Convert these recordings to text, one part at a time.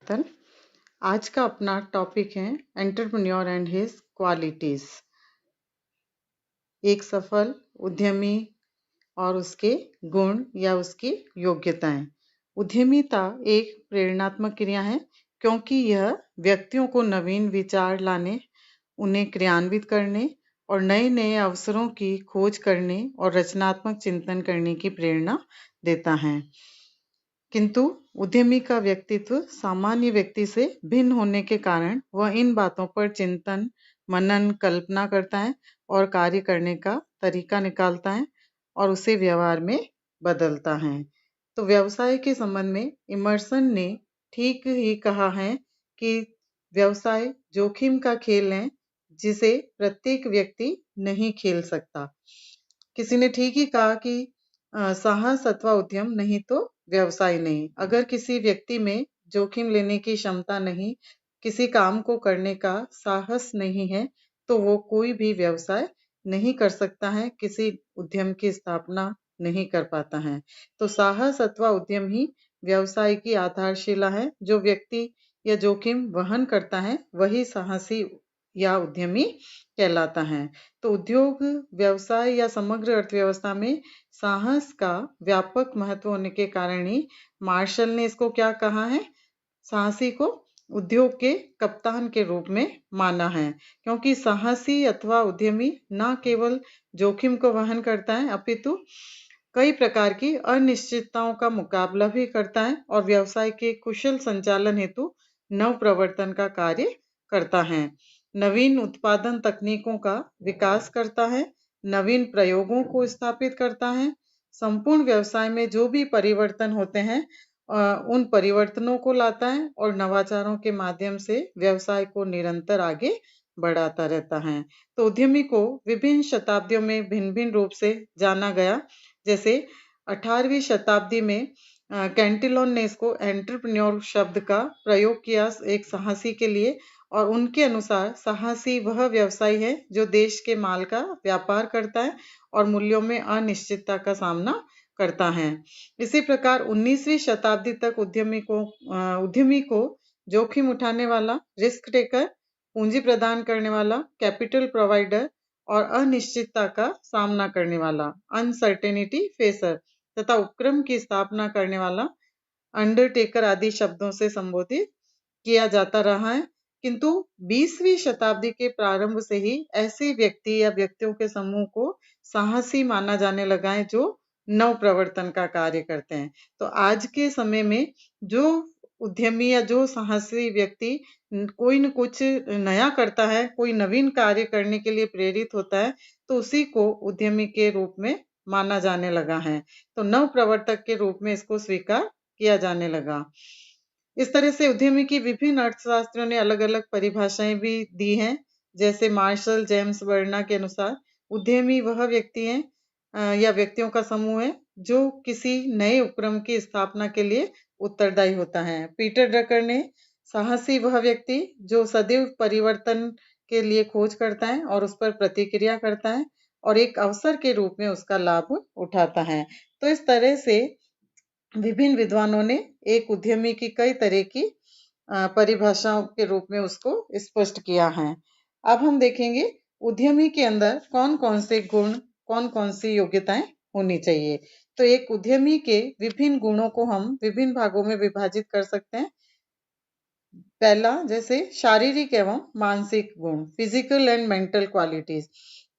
चिंतन। आज का अपना टॉपिक है एंटरप्रेन्योर एंड हिज क्वालिटीज। एक सफल उद्यमी और उसके गुण या उसकी योग्यताएं। उद्यमिता एक प्रेरणात्मक क्रिया है क्योंकि यह व्यक्तियों को नवीन विचार लाने, उन्हें क्रियान्वित करने और नए नए अवसरों की खोज करने और रचनात्मक चिंतन करने की प्रेरणा देता है। किंतु उद्यमी का व्यक्तित्व सामान्य व्यक्ति से भिन्न होने के कारण वह इन बातों पर चिंतन, मनन, कल्पना करता है और कार्य करने का तरीका निकालता है और उसे व्यवहार में बदलता है। तो व्यवसाय के संबंध में इमर्सन ने ठीक ही कहा है कि व्यवसाय जोखिम का खेल है जिसे प्रत्येक व्यक्ति नहीं खेल सकता। किसी ने ठीक ही कहा कि साहस अथवा उद्यम नहीं तो व्यवसाय नहीं। अगर किसी व्यक्ति में जोखिम लेने की क्षमता नहीं, किसी काम को करने का साहस नहीं है, तो वो कोई भी व्यवसाय नहीं कर सकता है, किसी उद्यम की स्थापना नहीं कर पाता है। तो साहस अथवा उद्यम ही व्यवसाय की आधारशिला है। जो व्यक्ति या जोखिम वहन करता है वही साहसी या उद्यमी कहलाता है। तो उद्योग, व्यवसाय या समग्र अर्थव्यवस्था में साहस का व्यापक महत्व होने के कारण ही मार्शल ने इसको क्या कहा है, साहसी को उद्योग के कप्तान के रूप में माना है। क्योंकि साहसी अथवा उद्यमी न केवल जोखिम को वहन करता है अपितु कई प्रकार की अनिश्चितताओं का मुकाबला भी करता है और व्यवसाय के कुशल संचालन हेतु नव प्रवर्तन का कार्य करता है। नवीन उत्पादन तकनीकों का विकास करता है, नवीन प्रयोगों को स्थापित करता है। संपूर्ण व्यवसाय में जो भी परिवर्तन होते हैं उन परिवर्तनों को लाता है और नवाचारों के माध्यम से व्यवसाय को निरंतर आगे बढ़ाता रहता है। तो उद्यमी को विभिन्न शताब्दियों में भिन्न भिन्न रूप से जाना गया। जैसे 18वीं शताब्दी में कैंटिलोन ने इसको एंटरप्रेन्योर शब्द का प्रयोग किया एक साहसी के लिए, और उनके अनुसार साहसी वह व्यवसाय है जो देश के माल का व्यापार करता है और मूल्यों में अनिश्चितता का सामना करता है। इसी प्रकार 19वीं शताब्दी तक उद्यमी को जोखिम उठाने वाला, रिस्क टेकर, पूंजी प्रदान करने वाला, कैपिटल प्रोवाइडर और अनिश्चितता का सामना करने वाला, अनसर्टेनिटी फेसर, तथा उपक्रम की स्थापना करने वाला, अंडरटेकर आदि शब्दों से संबोधित किया जाता रहा है। किंतु 20वीं शताब्दी के प्रारंभ से ही ऐसे व्यक्ति या व्यक्तियों के समूह को साहसी माना जाने लगा है जो नव प्रवर्तन का कार्य करते हैं। तो आज के समय में जो उद्यमी या जो साहसी व्यक्ति कोई न कुछ नया करता है, कोई नवीन कार्य करने के लिए प्रेरित होता है, तो उसी को उद्यमी के रूप में माना जाने लगा है। तो नव प्रवर्तक के रूप में इसको स्वीकार किया जाने लगा। इस तरह से उद्यमी की विभिन्न अर्थशास्त्रियों ने अलग अलग परिभाषाएं भी दी हैं। जैसे मार्शल जेम्स बर्ना के अनुसार उद्यमी वह व्यक्ति है या व्यक्तियों का समूह है जो किसी नए उपक्रम की स्थापना के लिए उत्तरदायी होता है। पीटर ड्रकर ने साहसी वह व्यक्ति जो सदैव परिवर्तन के लिए खोज करता है और उस पर प्रतिक्रिया करता है और एक अवसर के रूप में उसका लाभ उठाता है। तो इस तरह से विभिन्न विद्वानों ने एक उद्यमी की कई तरह की परिभाषाओं के रूप में उसको स्पष्ट किया है। अब हम देखेंगे उद्यमी के अंदर कौन कौन से गुण, कौन कौन सी योग्यताएं होनी चाहिए। तो एक उद्यमी के विभिन्न गुणों को हम विभिन्न भागों में विभाजित कर सकते हैं। पहला, जैसे शारीरिक एवं मानसिक गुण, फिजिकल एंड मेंटल क्वालिटीज।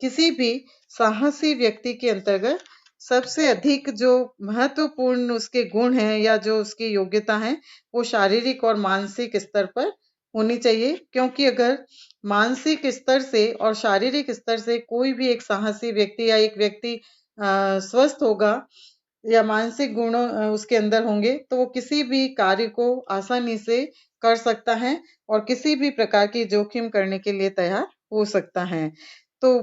किसी भी साहसी व्यक्ति के अंतर्गत सबसे अधिक जो महत्वपूर्ण उसके गुण हैं या जो उसकी योग्यता है वो शारीरिक और मानसिक स्तर पर होनी चाहिए। क्योंकि अगर मानसिक स्तर से और शारीरिक स्तर से कोई भी एक साहसी व्यक्ति या एक व्यक्ति स्वस्थ होगा या मानसिक गुण उसके अंदर होंगे तो वो किसी भी कार्य को आसानी से कर सकता है और किसी भी प्रकार की जोखिम करने के लिए तैयार हो सकता है। तो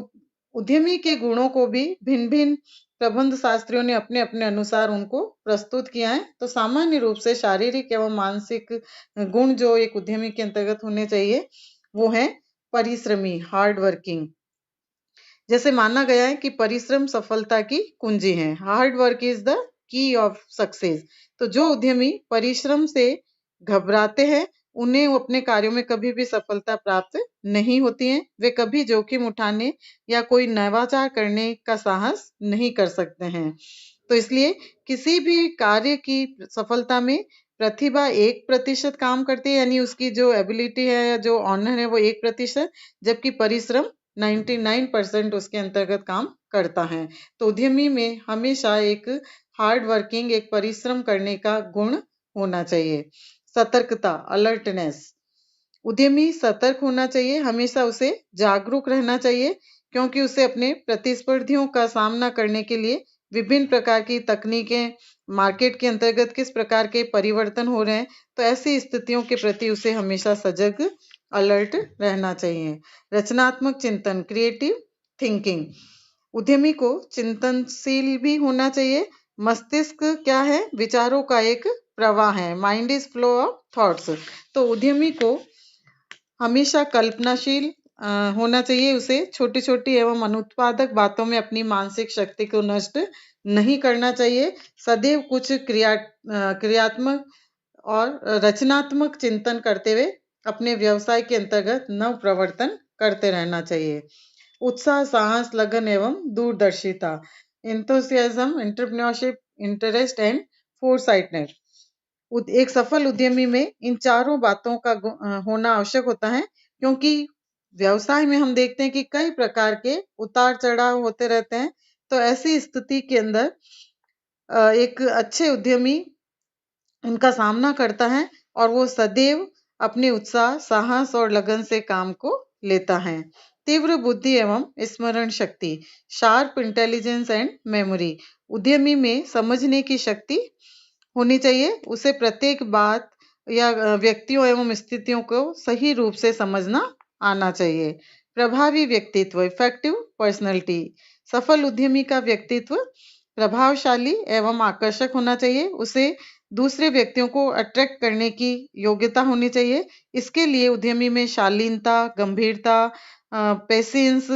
उद्यमी के गुणों को भी भिन्न भिन्न प्रबंध शास्त्रियों ने अपने अपने अनुसार उनको प्रस्तुत किया है। तो सामान्य रूप से शारीरिक एवं मानसिक गुण जो एक उद्यमी के अंतर्गत होने चाहिए वो है परिश्रमी, हार्ड वर्किंग। जैसे माना गया है कि परिश्रम सफलता की कुंजी है, hard work is the key of success. तो जो उद्यमी परिश्रम से घबराते हैं, उन्हें वो अपने कार्यों में कभी भी सफलता प्राप्त नहीं होती है। वे कभी जोखिम उठाने या कोई नवाचार करने का साहस नहीं कर सकते हैं। तो इसलिए किसी भी कार्य की सफलता में प्रतिभा 1% काम करती है, यानी उसकी जो एबिलिटी है या जो ऑनर है वो 1%, जबकि परिश्रम 99% उसके अंतर्गत काम करता है। तो उद्यमी में हमेशा एक हार्ड वर्किंग, एक परिश्रम करने का गुण होना चाहिए। सतर्कता, अलर्टनेस, उद्यमी सतर्क होना चाहिए, हमेशा उसे जागरूक रहना चाहिए, क्योंकि उसे अपने प्रतिस्पर्धियों का सामना करने के लिए विभिन्न प्रकार की तकनीकें, मार्केट के अंतर्गत किस प्रकार के परिवर्तन हो रहे हैं, तो ऐसी स्थितियों के प्रति उसे हमेशा सजग, अलर्ट रहना चाहिए। रचनात्मक चिंतन, क्रिएटिव थिंकिंग, उद्यमी को चिंतनशील भी होना चाहिए। मस्तिष्क क्या है? विचारों का एक प्रवाह है। Mind is flow of thoughts. तो उद्यमी को हमेशा कल्पनाशील होना चाहिए। उसे छोटी-छोटी एवं अनुत्पादक बातों में अपनी मानसिक शक्ति को नष्ट नहीं करना चाहिए। सदैव कुछ क्रियात्मक और रचनात्मक चिंतन करते हुए अपने व्यवसाय के अंतर्गत नव प्रवर्तन करते रहना चाहिए। उत्साह, साहस, लगन एवं दूरदर्शिता, एंथुसियाज्म, एंटरप्रेन्योरशिप, इंटरेस्ट एंड फोरसाइटनेस। एक सफल उद्यमी में इन चारों बातों का होना आवश्यक होता है, क्योंकि व्यवसाय में हम देखते हैं कि कई प्रकार के उतार चढ़ाव होते रहते हैं। तो ऐसी स्थिति के अंदर एक अच्छे उद्यमी इनका सामना करता है और वो सदैव अपने उत्साह, साहस और लगन से काम को लेता है। तीव्र बुद्धि एवं स्मरण शक्ति, शार्प इंटेलिजेंस एंड मेमोरी, उद्यमी में समझने की शक्ति होनी चाहिए। उसे प्रत्येक बात या व्यक्तियों एवं स्थितियों को सही रूप से समझना आना चाहिए। प्रभावी व्यक्तित्व, इफेक्टिव पर्सनैलिटी, सफल उद्यमी का व्यक्तित्व प्रभावशाली एवं आकर्षक होना चाहिए। उसे दूसरे व्यक्तियों को अट्रैक्ट करने की योग्यता होनी चाहिए। इसके लिए उद्यमी में शालीनता, गंभीरता, पेशेंस,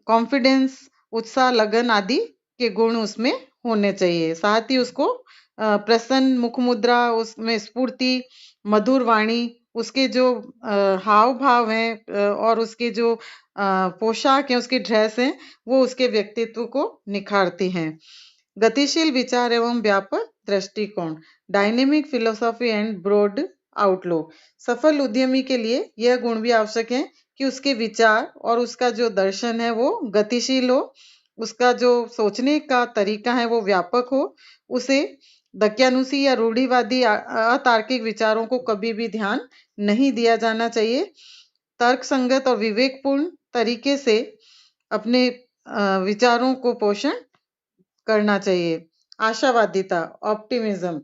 कॉन्फिडेंस, उत्साह, लगन आदि के गुण उसमें होने चाहिए। साथ ही उसको प्रसन्न मुख मुद्रा, उसमें स्फूर्ति, मधुर वाणी, उसके जो हाव भाव हैं और उसके जो पोशाक है, उसकी ड्रेस है, वो उसके व्यक्तित्व को निखारती हैं। गतिशील विचार एवं व्यापक दृष्टिकोण, dynamic philosophy and broad outlook, सफल उद्यमी के लिए यह गुण भी आवश्यक है कि उसके विचार और उसका जो दर्शन है वो गतिशील हो, उसका जो सोचने का तरीका है वो व्यापक हो, उसे दक्यानुसी या रूढ़िवादी अतार्किक विचारों को कभी भी ध्यान नहीं दिया जाना चाहिए। तर्क संगत और विवेकपूर्ण तरीके से अपने विचारों को पोषण करना चाहिए। आशावादिता, ऑप्टिमिज्म,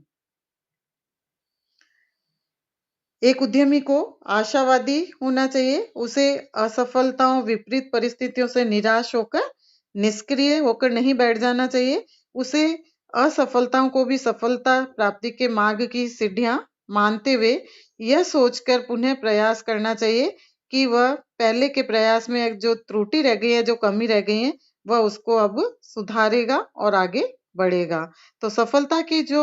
एक उद्यमी को आशावादी होना चाहिए। उसे असफलताओं, विपरीत परिस्थितियों से निराश होकर, निष्क्रिय होकर नहीं बैठ जाना चाहिए। उसे असफलताओं को भी सफलता प्राप्ति के मार्ग की सीढ़ियां मानते हुए यह सोचकर पुनः प्रयास करना चाहिए कि वह पहले के प्रयास में जो त्रुटि रह गई है, जो कमी रह गई है, वह उसको अब सुधारेगा और आगे बढ़ेगा। तो सफलता की जो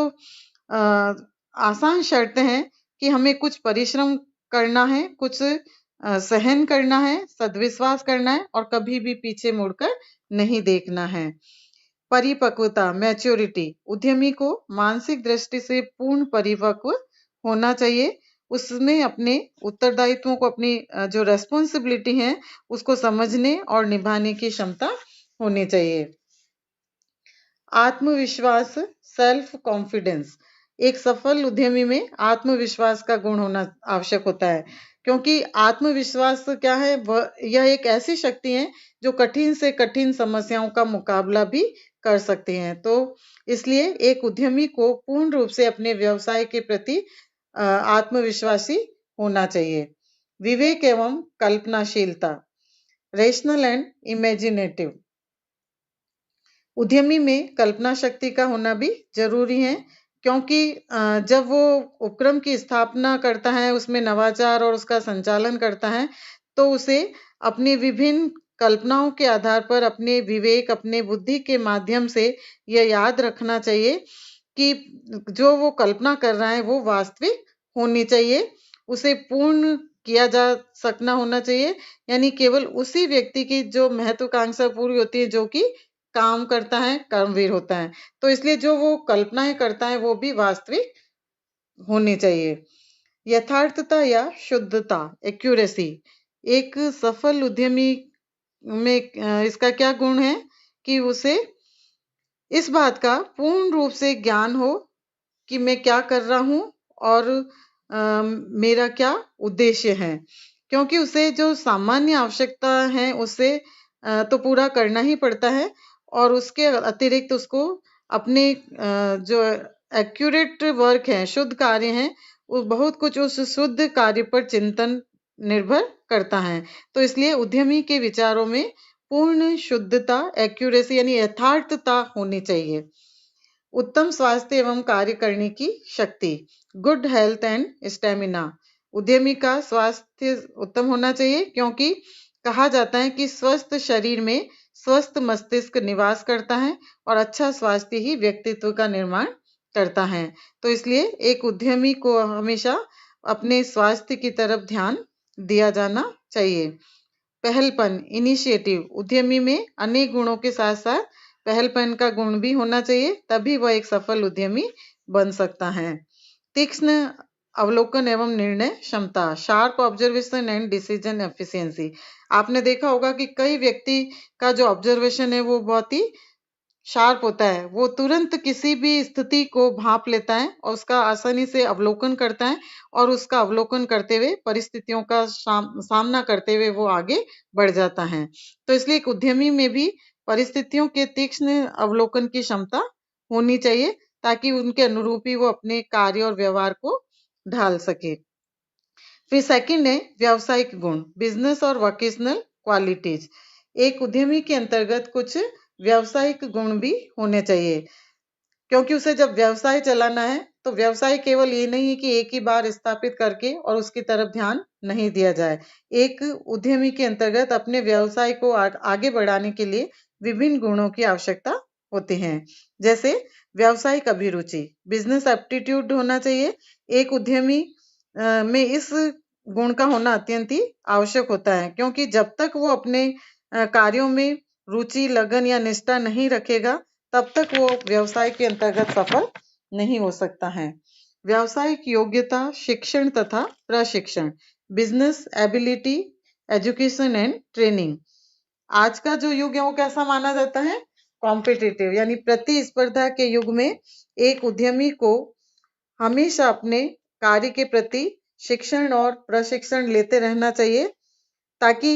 आसान शर्तें हैं कि हमें कुछ परिश्रम करना है, कुछ सहन करना है, सद्विश्वास करना है और कभी भी पीछे मुड़कर नहीं देखना है। परिपक्वता, मैच्योरिटी, उद्यमी को मानसिक दृष्टि से पूर्ण परिपक्व होना चाहिए। उसमें अपने उत्तरदायित्वों को, अपनी जो रेस्पॉन्सिबिलिटी है, उसको समझने और निभाने की क्षमता होनी चाहिए। आत्मविश्वास, सेल्फ कॉन्फिडेंस, एक सफल उद्यमी में आत्मविश्वास का गुण होना आवश्यक होता है, क्योंकि आत्मविश्वास क्या है? यह एक ऐसी शक्ति है जो कठिन से कठिन समस्याओं का मुकाबला भी कर सकती है। तो इसलिए एक उद्यमी को पूर्ण रूप से अपने व्यवसाय के प्रति आत्मविश्वासी होना चाहिए। विवेक एवं कल्पनाशीलता, रेशनल एंड इमेजिनेटिव, उद्यमी में कल्पना शक्ति का होना भी जरूरी है, क्योंकि जब वो उपक्रम की स्थापना करता है, उसमें नवाचार और उसका संचालन करता है, तो उसे अपनी विभिन्न कल्पनाओं के आधार पर अपने विवेक, अपने बुद्धि के माध्यम से यह याद रखना चाहिए कि जो वो कल्पना कर रहा है वो वास्तविक होनी चाहिए, उसे पूर्ण किया जा सकना होना चाहिए, यानी केवल उसी व्यक्ति की जो महत्वाकांक्षा पूरी होती है जो कि काम करता है, कर्मवीर होता है। तो इसलिए जो वो कल्पनाएं करता है वो भी वास्तविक होनी चाहिए। यथार्थता या शुद्धता, एक्यूरेसी, एक सफल उद्यमी में इसका क्या गुण है कि उसे इस बात का पूर्ण रूप से ज्ञान हो कि मैं क्या कर रहा हूँ और मेरा क्या उद्देश्य है, क्योंकि उसे जो सामान्य आवश्यकता है उसे तो पूरा करना ही पड़ता है और उसके अतिरिक्त उसको अपने जो एक्यूरेट वर्क है, शुद्ध कार्य हैं, वो बहुत कुछ उस शुद्ध कार्य पर चिंतन निर्भर करता है। तो इसलिए उद्यमी के विचारों में पूर्ण शुद्धता, एक्यूरेसी यानी यथार्थता होनी चाहिए। उत्तम स्वास्थ्य एवं कार्य करने की शक्ति, गुड हेल्थ एंड स्टेमिना, उद्यमी का स्वास्थ्य उत्तम होना चाहिए क्योंकि कहा जाता है कि स्वस्थ शरीर में स्वस्थ मस्तिष्क निवास करता है और अच्छा स्वास्थ्य ही व्यक्तित्व का निर्माण करता है। तो इसलिए एक उद्यमी को हमेशा अपने स्वास्थ्य की तरफ ध्यान दिया जाना चाहिए। पहलपन, इनिशिएटिव, उद्यमी में अनेक गुणों के साथ साथ पहलपन का गुण भी होना चाहिए, तभी वह एक सफल उद्यमी बन सकता है। तीक्ष्ण अवलोकन एवं निर्णय क्षमता, sharp observation and decision efficiency. आपने देखा होगा कि कई व्यक्ति का जो ऑब्जर्वेशन है वो बहुत ही शार्प होता है, वो तुरंत किसी भी स्थिति को भांप लेता है और उसका आसानी से अवलोकन करता है और उसका अवलोकन करते हुए परिस्थितियों का सामना करते हुए वो आगे बढ़ जाता है। तो इसलिए एक उद्यमी में भी परिस्थितियों के तीक्ष्ण अवलोकन की क्षमता होनी चाहिए ताकि उनके अनुरूप ही वो अपने कार्य और व्यवहार को ढाल सके। फिर सेकंड है व्यावसायिक गुण, बिजनेस और वोकेशनल क्वालिटीज। एक उद्यमी के अंतर्गत कुछ व्यावसायिक गुण भी होने चाहिए क्योंकि उसे जब व्यवसाय चलाना है तो व्यवसाय केवल ये नहीं है कि एक ही बार स्थापित करके और उसकी तरफ ध्यान नहीं दिया जाए। एक उद्यमी के अंतर्गत अपने व्यवसाय को आगे बढ़ाने के लिए विभिन्न गुणों की आवश्यकता होती है, जैसे व्यावसायिक अभिरुचि, बिजनेस एप्टीट्यूड होना चाहिए। एक उद्यमी में इस गुण का होना अत्यंत ही आवश्यक होता है क्योंकि जब तक वो अपने कार्यों में रुचि, लगन या निष्ठा नहीं रखेगा तब तक वो व्यवसाय के अंतर्गत सफल नहीं हो सकता है। व्यावसायिक योग्यता, शिक्षण तथा प्रशिक्षण, business ability, education and training. आज का जो युग है वो कैसा माना जाता है? कॉम्पिटिटिव, यानी प्रतिस्पर्धा के युग में एक उद्यमी को हमेशा अपने कार्य के प्रति शिक्षण और प्रशिक्षण लेते रहना चाहिए ताकि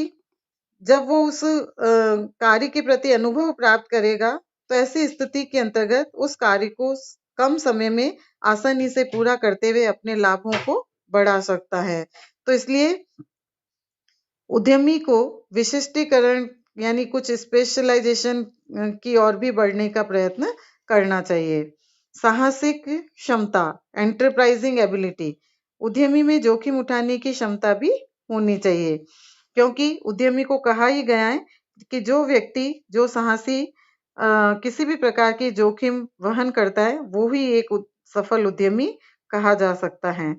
जब वो उस कार्य के प्रति अनुभव प्राप्त करेगा तो ऐसी स्थिति के अंतर्गत उस कार्य को कम समय में आसानी से पूरा करते हुए अपने लाभों को बढ़ा सकता है। तो इसलिए उद्यमी को विशिष्टीकरण यानी कुछ स्पेशलाइजेशन की ओर भी बढ़ने का प्रयत्न करना चाहिए। साहसिक क्षमता, एंटरप्राइजिंग एबिलिटी, उद्यमी में जोखिम उठाने की क्षमता भी होनी चाहिए क्योंकि उद्यमी को कहा ही गया है कि जो व्यक्ति जो साहसी किसी भी प्रकार की जोखिम वहन करता है वो ही एक सफल उद्यमी कहा जा सकता है।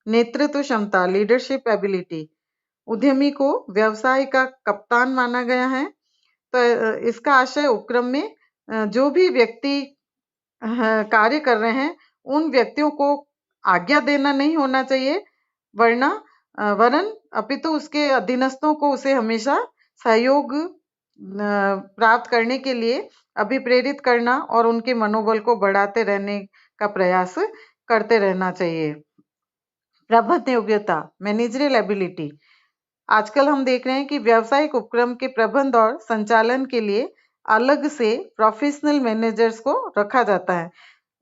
नेतृत्व क्षमता, लीडरशिप एबिलिटी, उद्यमी को व्यवसाय का कप्तान माना गया है। तो इसका आशय उपक्रम में जो भी व्यक्ति कार्य कर रहे हैं उन व्यक्तियों को आज्ञा देना नहीं होना चाहिए वरन अपितु उसके अधीनस्थों को उसे हमेशा सहयोग प्राप्त करने के लिए अभिप्रेरित करना और उनके मनोबल को बढ़ाते रहने का प्रयास करते रहना चाहिए। प्रबंधन योग्यता, मैनेजरियल एबिलिटी, आजकल हम देख रहे हैं कि व्यावसायिक उपक्रम के प्रबंध और संचालन के लिए अलग से प्रोफेशनल मैनेजर्स को रखा जाता है,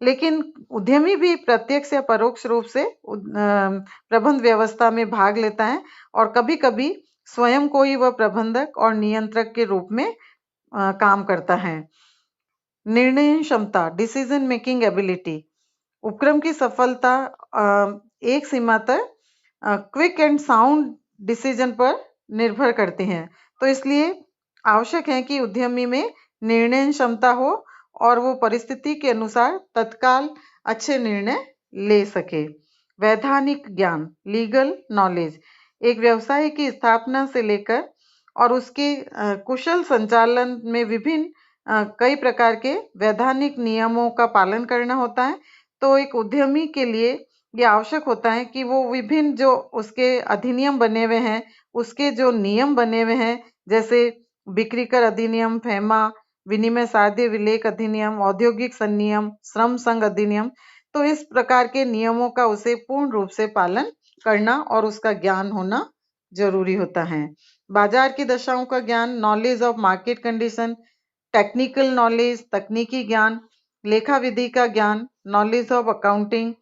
लेकिन उद्यमी भी प्रत्यक्ष या परोक्ष रूप से प्रबंध व्यवस्था में भाग लेता है और कभी-कभी स्वयं को ही वह प्रबंधक और नियंत्रक के रूप में काम करता है। निर्णय क्षमता, डिसीजन मेकिंग एबिलिटी, उपक्रम की सफलता एक सीमा तक क्विक एंड साउंड डिसीजन पर निर्भर करते हैं। तो इसलिए आवश्यक है कि उद्यमी में निर्णय क्षमता हो और वो परिस्थिति के अनुसार तत्काल अच्छे निर्णय ले सके। वैधानिक ज्ञान, लीगल नॉलेज, एक व्यवसाय की स्थापना से लेकर और उसके कुशल संचालन में विभिन्न कई प्रकार के वैधानिक नियमों का पालन करना होता है। तो एक उद्यमी के लिए ये आवश्यक होता है कि वो विभिन्न जो उसके अधिनियम बने हुए हैं, उसके जो नियम बने हुए हैं, जैसे बिक्री कर अधिनियम, फैमा, विनिमय साध्य विलेख अधिनियम, औद्योगिक संनियम, श्रम संघ अधिनियम, तो इस प्रकार के नियमों का उसे पूर्ण रूप से पालन करना और उसका ज्ञान होना जरूरी होता है। बाजार की दशाओं का ज्ञान, knowledge of market condition, technical knowledge, तकनीकी ज्ञान, लेखा विधि का ज्ञान, नॉलेज ऑफ अकाउंटिंग,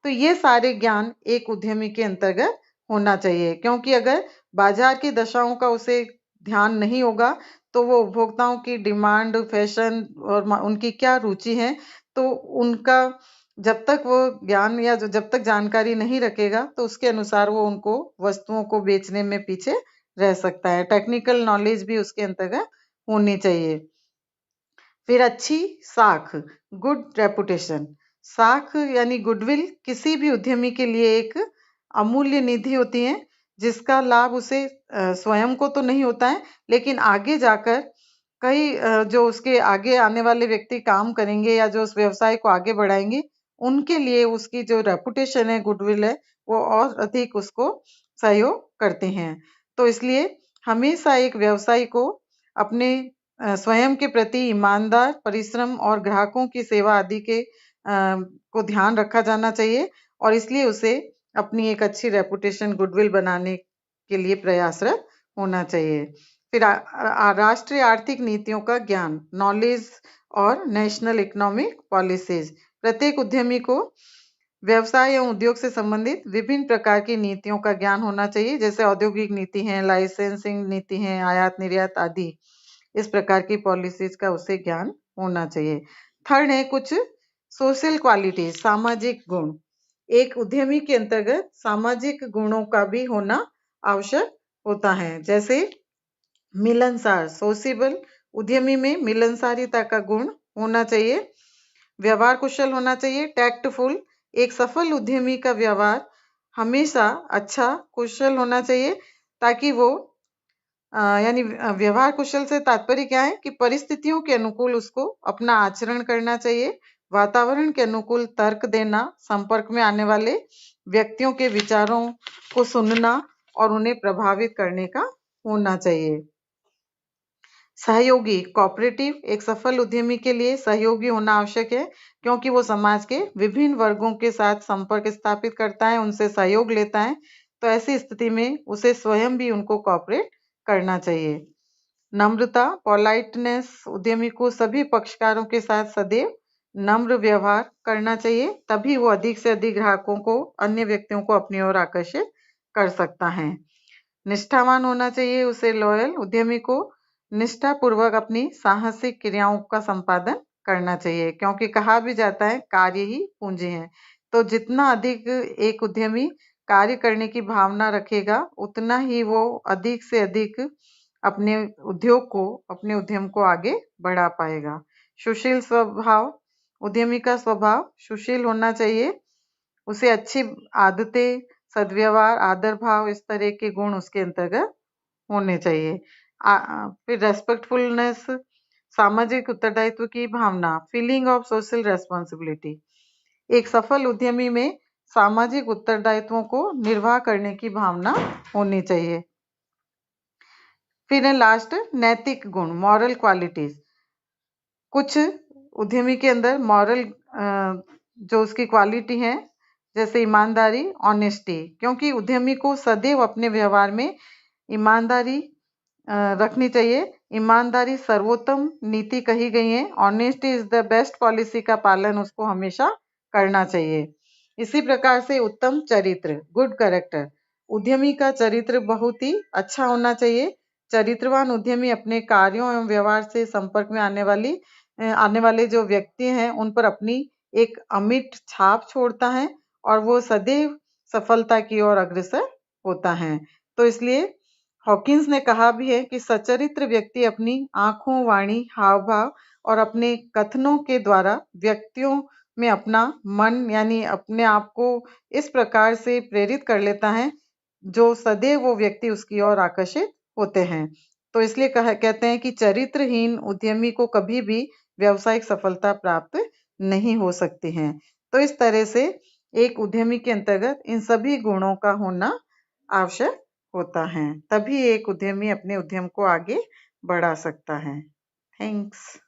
तो ये सारे ज्ञान एक उद्यमी के अंतर्गत होना चाहिए, क्योंकि अगर बाजार की दशाओं का उसे ध्यान नहीं होगा तो वो उपभोक्ताओं की डिमांड, फैशन और उनकी क्या रुचि है, तो उनका जब तक वो ज्ञान या जब तक जानकारी नहीं रखेगा तो उसके अनुसार वो उनको वस्तुओं को बेचने में पीछे रह सकता है। टेक्निकल नॉलेज भी उसके अंतर्गत होनी चाहिए। फिर अच्छी साख, गुड रेपुटेशन, साख यानी गुडविल किसी भी उद्यमी के लिए एक अमूल्य निधि होती है, जिसका लाभ उसे स्वयं को तो नहीं होता है, लेकिन आगे जाकर कई जो उसके आगे आने वाले व्यक्ति काम करेंगे या जो उस व्यवसाय को आगे बढ़ाएंगे, उनके लिए उसकी जो रेपुटेशन है, गुडविल है, वो और अधिक उसको सहयोग करते हैं। तो इसलिए हमेशा एक व्यवसायी को अपने स्वयं के प्रति ईमानदार, परिश्रम और ग्राहकों की सेवा आदि के को ध्यान रखा जाना चाहिए और इसलिए उसे अपनी एक अच्छी रेपुटेशन, गुडविल बनाने के लिए प्रयासरत होना चाहिए। फिर राष्ट्रीय आर्थिक नीतियों का ज्ञान, नॉलेज और नेशनल इकोनॉमिक पॉलिसीज, प्रत्येक उद्यमी को व्यवसाय एवं उद्योग से संबंधित विभिन्न प्रकार की नीतियों का ज्ञान होना चाहिए, जैसे औद्योगिक नीति है, लाइसेंसिंग नीति है, आयात निर्यात आदि। इस प्रकार की पॉलिसीज का उसे ज्ञान होना चाहिए। थर्ड है कुछ सोशल क्वालिटी, सामाजिक गुण। एक उद्यमी के अंतर्गत सामाजिक गुणों का भी होना आवश्यक होता है, जैसे मिलनसार, सोशिएबल, उद्यमी में मिलनसारिता का गुण होना चाहिए। व्यवहार कुशल होना चाहिए, टैक्टफुल, एक सफल उद्यमी का व्यवहार हमेशा अच्छा, कुशल होना चाहिए, ताकि वो यानी व्यवहार कुशल से तात्पर्य क्या है कि परिस्थितियों के अनुकूल उसको अपना आचरण करना चाहिए, वातावरण के अनुकूल तर्क देना, संपर्क में आने वाले व्यक्तियों के विचारों को सुनना और उन्हें प्रभावित करने का होना चाहिए। सहयोगी, कोऑपरेटिव, एक सफल उद्यमी के लिए सहयोगी होना आवश्यक है, क्योंकि वो समाज के विभिन्न वर्गों के साथ संपर्क स्थापित करता है, उनसे सहयोग लेता है, तो ऐसी स्थिति में उसे स्वयं भी उनको कोऑपरेट करना चाहिए। नम्रता, पोलाइटनेस, उद्यमी को सभी पक्षकारों के साथ सदैव नम्र व्यवहार करना चाहिए, तभी वो अधिक से अधिक ग्राहकों को, अन्य व्यक्तियों को अपनी ओर आकर्षित कर सकता है। निष्ठावान होना चाहिए उसे, लॉयल, उद्यमी को निष्ठापूर्वक अपनी साहसिक क्रियाओं का संपादन करना चाहिए, क्योंकि कहा भी जाता है कार्य ही पूंजी है। तो जितना अधिक एक उद्यमी कार्य करने की भावना रखेगा, उतना ही वो अधिक से अधिक अपने उद्योग को, अपने उद्यम को आगे बढ़ा पाएगा। सुशील स्वभाव, उद्यमी का स्वभाव सुशील होना चाहिए, उसे अच्छी आदतें, सद्व्यवहार, आदर भाव, इस तरह के गुण उसके अंतर्गत होने चाहिए। फिर रेस्पेक्टफुलनेस, सामाजिक उत्तरदायित्व की भावना, फीलिंग ऑफ सोशल रेस्पॉन्सिबिलिटी, एक सफल उद्यमी में सामाजिक उत्तरदायित्वों को निर्वाह करने की भावना होनी चाहिए। फिर है लास्ट, नैतिक गुण, मॉरल क्वालिटीज। कुछ उद्यमी के अंदर मॉरल जो उसकी क्वालिटी है, जैसे ईमानदारी, ऑनेस्टी, क्योंकि उद्यमी को सदैव अपने व्यवहार में ईमानदारी रखनी चाहिए। ईमानदारी सर्वोत्तम नीति कही गई है। Honesty is the best policy का पालन उसको हमेशा करना चाहिए। इसी प्रकार से उत्तम चरित्र, गुड कैरेक्टर, उद्यमी का चरित्र बहुत ही अच्छा होना चाहिए। चरित्रवान उद्यमी अपने कार्यों एवं व्यवहार से संपर्क में आने वाले जो व्यक्ति हैं, उन पर अपनी एक अमिट छाप छोड़ता है और वो सदैव सफलता की ओर अग्रसर होता है। तो इसलिए हॉकिंस ने कहा भी है कि सच्चरित्र व्यक्ति अपनी आंखों, वाणी, हाव भाव और अपने कथनों के द्वारा व्यक्तियों में अपना मन यानी अपने आप को इस प्रकार से प्रेरित कर लेता है जो सदैव वो व्यक्ति उसकी ओर आकर्षित होते हैं। तो इसलिए कहते हैं कि चरित्रहीन उद्यमी को कभी भी व्यावसायिक सफलता प्राप्त नहीं हो सकती है। तो इस तरह से एक उद्यमी के अंतर्गत इन सभी गुणों का होना आवश्यक होता है, तभी एक उद्यमी अपने उद्यम को आगे बढ़ा सकता है। थैंक्स।